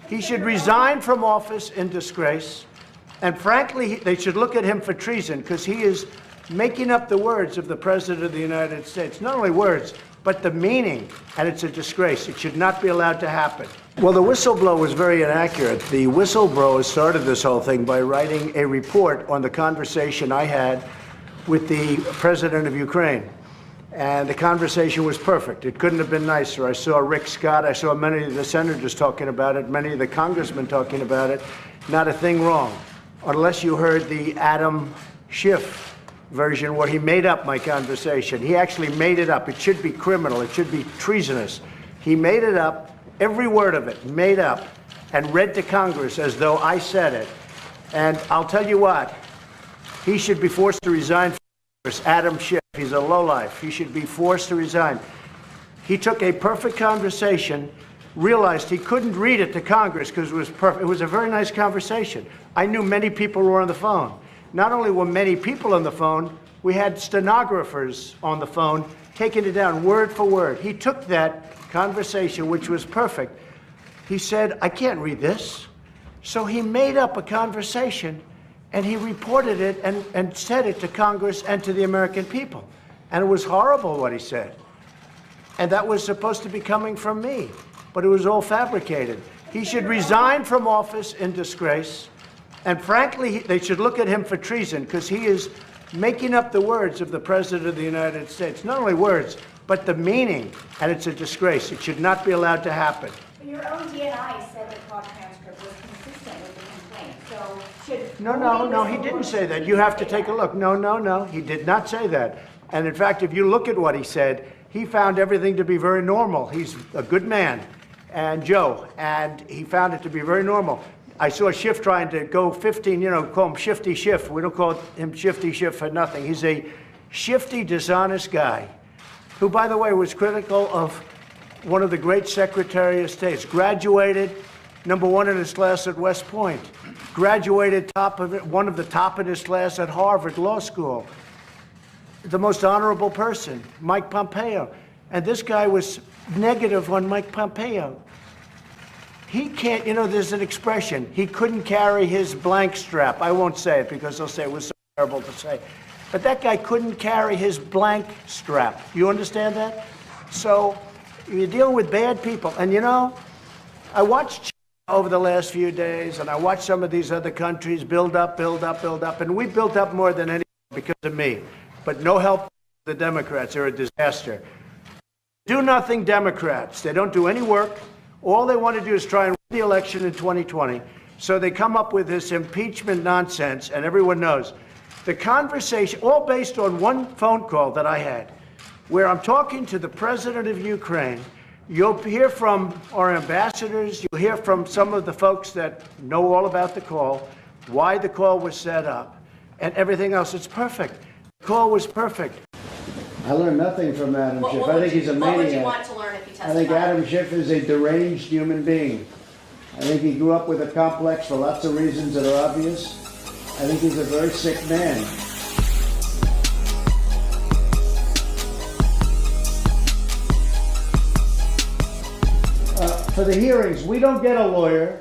He should resign from office in disgrace. And frankly, they should look at him for treason because he is making up the words of the President of the United States. Not only words, but the meaning. And it's a disgrace. It should not be allowed to happen. Well, the whistleblower was very inaccurate. The whistleblower started this whole thing by writing a report on the conversation I had with the President of Ukraine. And the conversation was perfect. It couldn't have been nicer. I saw Rick Scott. I saw many of the senators talking about it, many of the congressmen talking about it. Not a thing wrong. Unless you heard the Adam Schiff version where he made up my conversation. He actually made it up. It should be criminal. It should be treasonous. He made it up, every word of it, made up, and read to Congress as though I said it. And I'll tell you what, he should be forced to resign from Congress. Adam Schiff, he's a lowlife. He should be forced to resign. He took a perfect conversation, realized he couldn't read it to Congress because it was perfect. It was a very nice conversation. I knew many people were on the phone. Not only were many people on the phone, we had stenographers on the phone taking it down word for word. He took that conversation, which was perfect. He said, I can't read this. So he made up a conversation and he reported it and said it to Congress and to the American people. And it was horrible what he said. And that was supposed to be coming from me, but it was all fabricated. He should resign from office in disgrace. And frankly, they should look at him for treason because he is making up the words of the President of the United States. Not only words, but the meaning. And it's a disgrace. It should not be allowed to happen. But your own DNI said the call transcript was consistent with the complaint. So should... No, he didn't say that. You have to take a look. No, he did not say that. And in fact, if you look at what he said, he found everything to be very normal. He's a good man, and Joe, and he found it to be very normal. I saw Schiff trying to go 15, call him Shifty Schiff. We don't call him Shifty Schiff for nothing. He's a shifty, dishonest guy who, by the way, was critical of one of the great Secretary of States. Graduated #1 in his class at West Point. Graduated one of the top in his class at Harvard Law School. The most honorable person, Mike Pompeo. And this guy was negative on Mike Pompeo. He can't, there's an expression, he couldn't carry his blank strap. I won't say it because they'll say it was so terrible to say. But that guy couldn't carry his blank strap. You understand that? So you're dealing with bad people. And I watched over the last few days, and I watched some of these other countries build up. And we built up more than anyone because of me. But no help from the Democrats. They're a disaster. Do nothing Democrats. They don't do any work. All they want to do is try and win the election in 2020. So they come up with this impeachment nonsense, and everyone knows. The conversation, all based on one phone call that I had, where I'm talking to the President of Ukraine. You'll hear from our ambassadors. You'll hear from some of the folks that know all about the call, why the call was set up, and everything else. It's perfect. The call was perfect. I learned nothing from Adam Schiff. I think he's a maniac. What would you want to learn if you testified? I think Adam Schiff is a deranged human being. I think he grew up with a complex for lots of reasons that are obvious. I think he's a very sick man. For the hearings, we don't get a lawyer.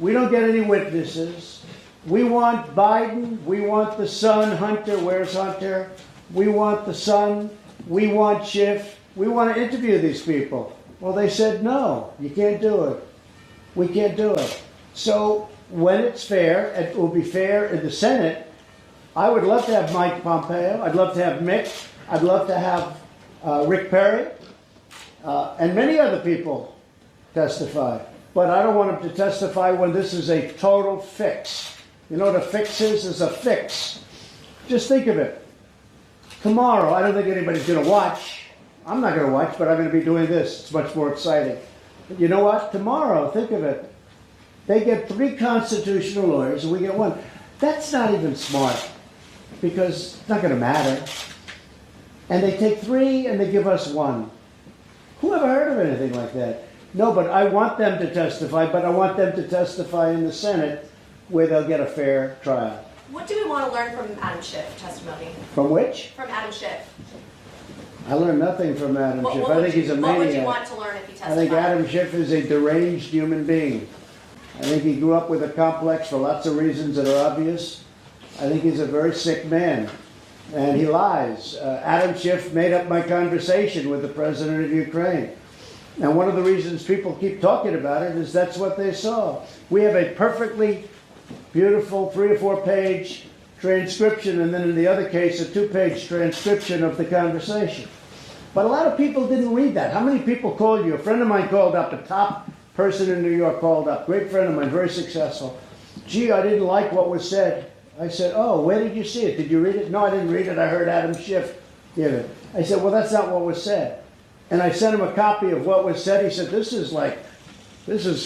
We don't get any witnesses. We want Biden. We want the son, Hunter. Where's Hunter? We want the son. We want Schiff. We want to interview these people. Well, they said, no, you can't do it. We can't do it. So when it's fair, it will be fair in the Senate. I would love to have Mike Pompeo. I'd love to have Mick. I'd love to have Rick Perry and many other people testify. But I don't want them to testify when this is a total fix. You know what a fix is? It's a fix. Just think of it. Tomorrow, I don't think anybody's going to watch. I'm not going to watch, but I'm going to be doing this. It's much more exciting. But you know what? Tomorrow, think of it. They get 3 constitutional lawyers, and we get 1. That's not even smart, because it's not going to matter. And they take 3, and they give us 1. Who ever heard of anything like that? No, but I want them to testify, but I want them to testify in the Senate where they'll get a fair trial. What do we want to learn from Adam Schiff testimony? From which? From Adam Schiff. I learned nothing from Adam Schiff. I think he's a maniac. What would you want to learn if you testified? I think Adam Schiff is a deranged human being. I think he grew up with a complex for lots of reasons that are obvious. I think he's a very sick man, and he lies. Adam Schiff made up my conversation with the president of Ukraine. And one of the reasons people keep talking about it is that's what they saw. We have a perfectly beautiful 3 or 4 page transcription, and then in the other case, a 2-page transcription of the conversation. But a lot of people didn't read that. How many people called you? A friend of mine called up, a top person in New York called up, great friend of mine, very successful. Gee, I didn't like what was said. I said, oh, where did you see it? Did you read it? No, I didn't read it. I heard Adam Schiff give it. I said, well, that's not what was said. And I sent him a copy of what was said. He said, this is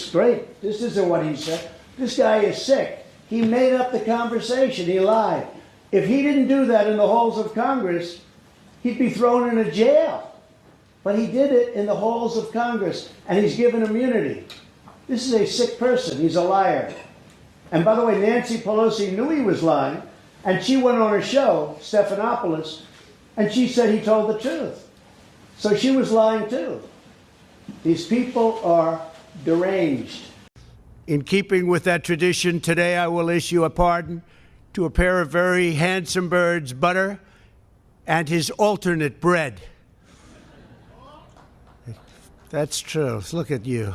great. This isn't what he said. This guy is sick. He made up the conversation. He lied. If he didn't do that in the halls of Congress, he'd be thrown in a jail. But he did it in the halls of Congress, and he's given immunity. This is a sick person. He's a liar. And by the way, Nancy Pelosi knew he was lying, and she went on her show, Stephanopoulos, and she said he told the truth. So she was lying too. These people are deranged. In keeping with that tradition, today I will issue a pardon to a pair of very handsome birds, Butter and his alternate Bread. That's true. Look at you.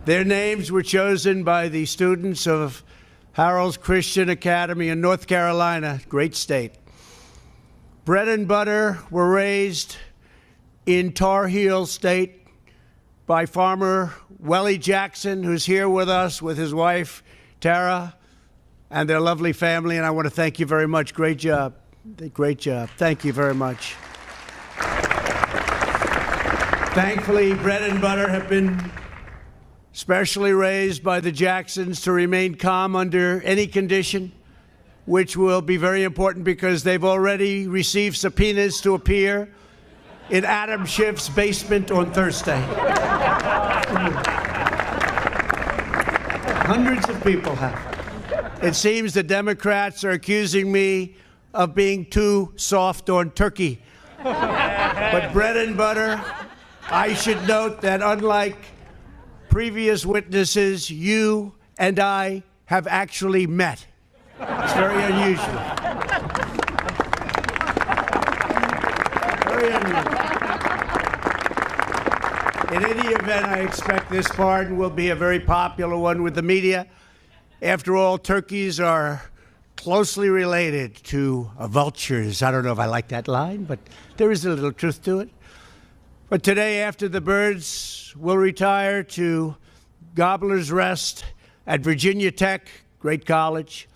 Their names were chosen by the students of Harold's Christian Academy in North Carolina, great state. Bread and Butter were raised in Tar Heel State by farmer Wellie Jackson, who's here with us with his wife, Tara, and their lovely family. And I want to thank you very much. Great job. Great job. Thank you very much. Thankfully, Bread and Butter have been specially raised by the Jacksons to remain calm under any condition, which will be very important because they've already received subpoenas to appear in Adam Schiff's basement on Thursday. Hundreds of people have. It seems the Democrats are accusing me of being too soft on turkey. But Bread and Butter, I should note that unlike previous witnesses, you and I have actually met. It's very unusual. Very unusual. In any event, I expect this pardon will be a very popular one with the media. After all, turkeys are closely related to vultures. I don't know if I like that line, but there is a little truth to it. But today, after the birds will retire to Gobbler's Rest at Virginia Tech, great college,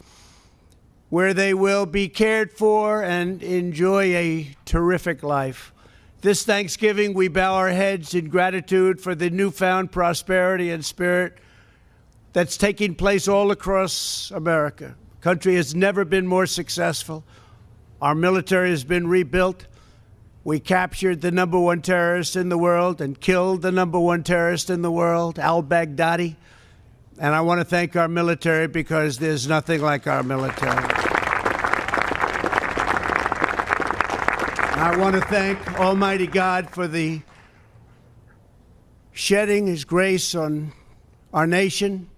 where they will be cared for and enjoy a terrific life. This Thanksgiving, we bow our heads in gratitude for the newfound prosperity and spirit that's taking place all across America. The country has never been more successful. Our military has been rebuilt. We captured the #1 terrorist in the world and killed the #1 terrorist in the world, al-Baghdadi. And I want to thank our military because there's nothing like our military. I want to thank Almighty God for the shedding His grace on our nation.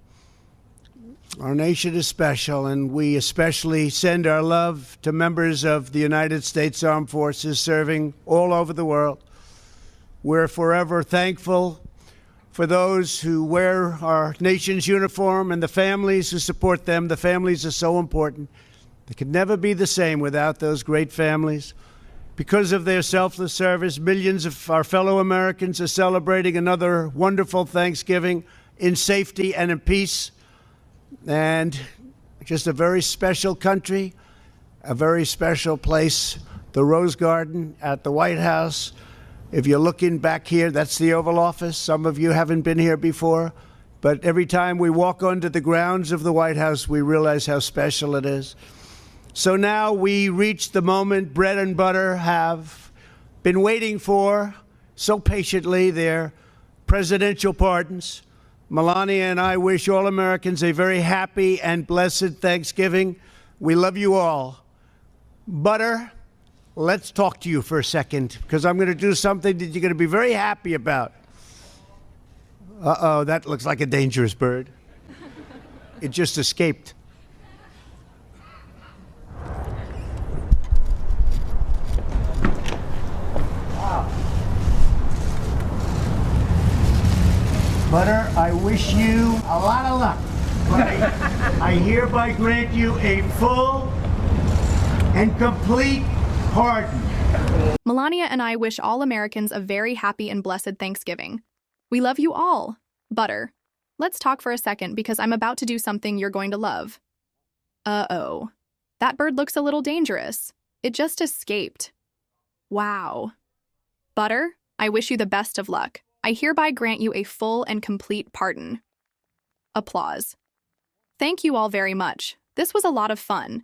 Our nation is special, and we especially send our love to members of the United States Armed Forces serving all over the world. We're forever thankful for those who wear our nation's uniform and the families who support them. The families are so important. They could never be the same without those great families. Because of their selfless service, millions of our fellow Americans are celebrating another wonderful Thanksgiving in safety and in peace. And just a very special country, a very special place, the Rose Garden at the White House. If you're looking back here, that's the Oval Office. Some of you haven't been here before, but every time we walk onto the grounds of the White House, we realize how special it is. So now we reach the moment Bread and Butter have been waiting for so patiently, their presidential pardons. Melania and I wish all Americans a very happy and blessed Thanksgiving. We love you all. Butter, let's talk to you for a second, because I'm going to do something that you're going to be very happy about. Uh-oh, that looks like a dangerous bird. It just escaped. Wow. Butter, I wish you a lot of luck. But I hereby grant you a full and complete pardon. Melania and I wish all Americans a very happy and blessed Thanksgiving. We love you all. Butter, let's talk for a second because I'm about to do something you're going to love. Uh-oh. That bird looks a little dangerous. It just escaped. Wow. Butter, I wish you the best of luck. I hereby grant you a full and complete pardon. Applause. Thank you all very much. This was a lot of fun.